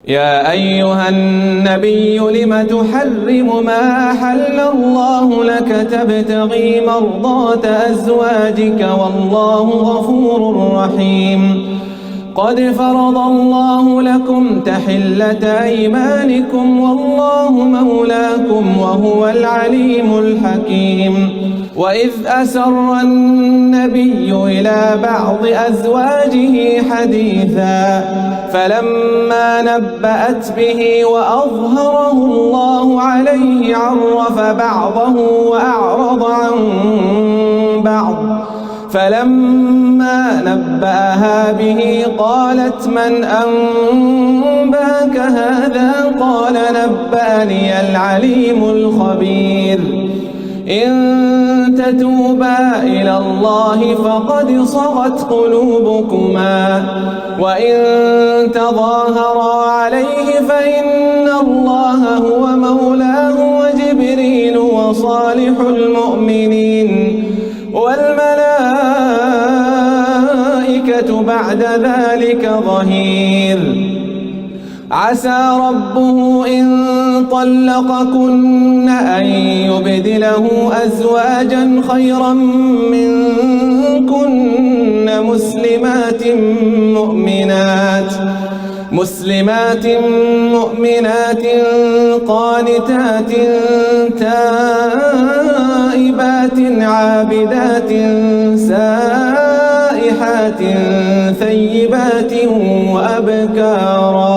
يا أيها النبي لم تحرم ما أحل الله لك تبتغي مرضات أزواجك والله غفور رحيم قد فرض الله لكم تحلة أيمانكم والله مولاكم وهو العليم الحكيم وإذ أسر النبي إلى بعض أزواجه حديثا فلما نبأت به وأظهره الله عليه عرف بعضه وأعرض عن بعض فلما نبأها به قالت من أنباك هذا قال نبأني العليم الخبير إن تتوبا إلى الله فقد صغت قلوبكما وإن تظاهرا عليه فإن الله هو مولاه وجبريل وصالح المؤمنين والملائكة بعد ذلك ظهير عسى ربه إن طلقكن أن يبدله أزواجا خيرا منكن مسلمات مؤمنات قانتات تائبات عابدات سائحات ثيبات وأبكارا